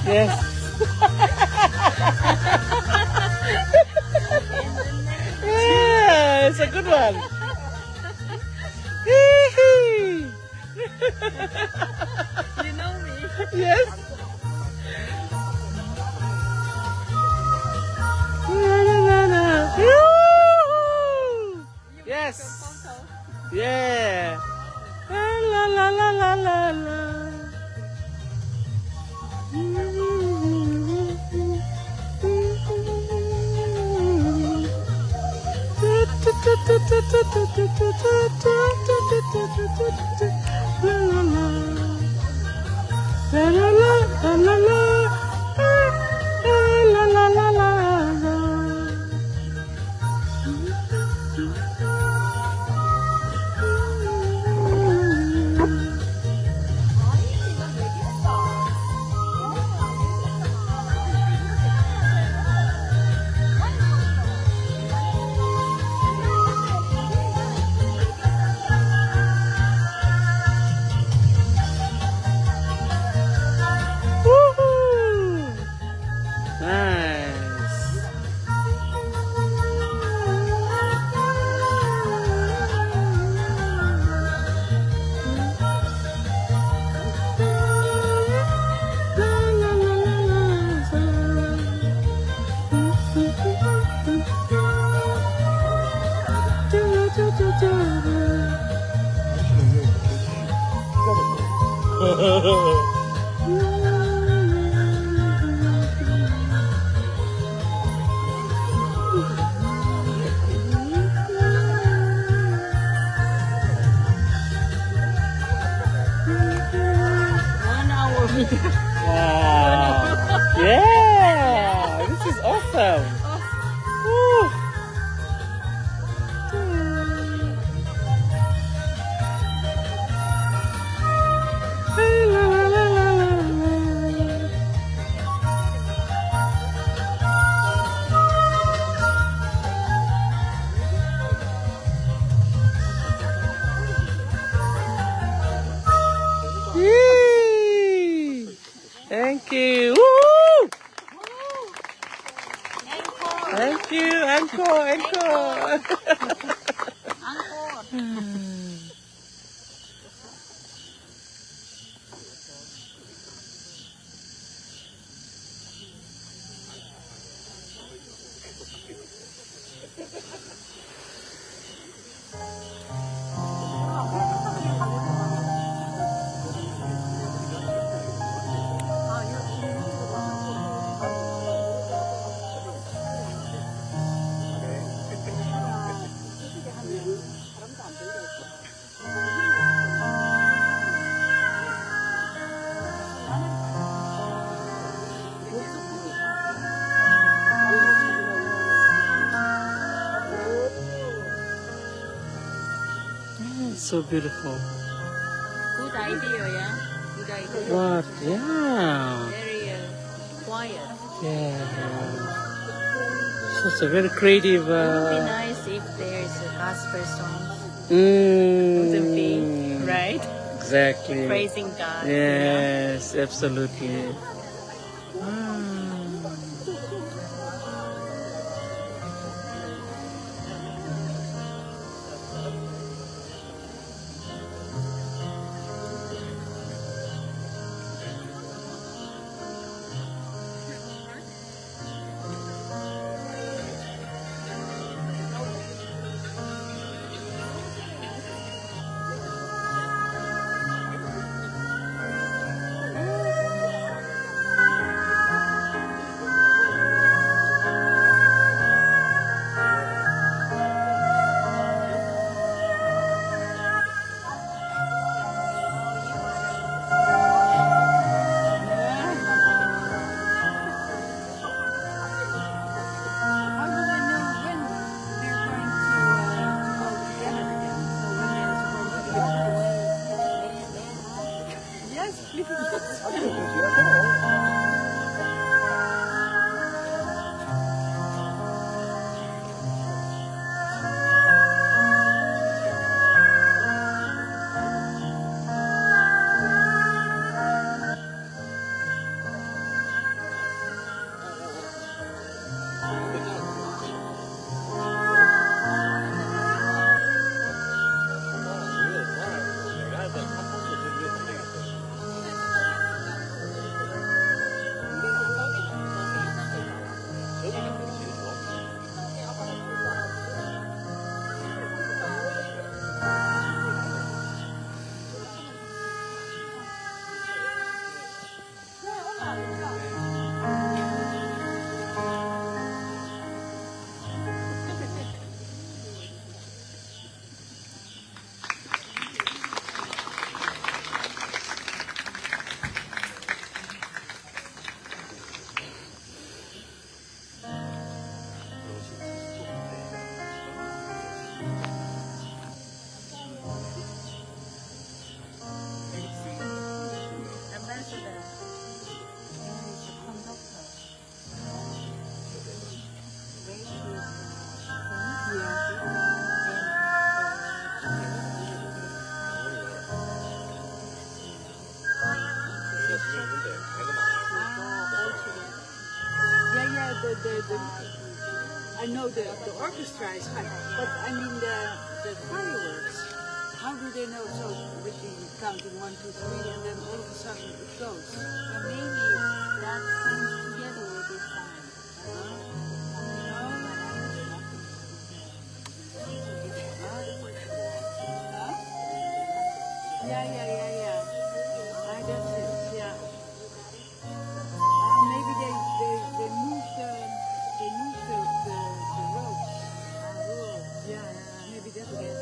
Yes. Yeah, it's a good one. You know me. Yes. Yes. Yeah. La la la la la la. La la la la la la la la la la. Woohoo! Nice. Wow. Yeah, this is awesome. Woo. La, la, la, la, la. Yay. Thank you. Woo. Thank you. Encore, encore. So beautiful. Good idea, yeah. Good idea. What? Yeah. Very quiet. Yeah. So it's a very creative. It would be nice if there's a gospel song. Mm, Wouldn't be, right? Exactly. Praising God. Yes, absolutely. I know the orchestra is fine, but I mean the fireworks. How do they know? So with the counting 1, 2, 3, and then all of a sudden it goes. And maybe that comes together with this time. Yeah. That's it. Yeah. Maybe they move the ropes. Yeah. Maybe that's it.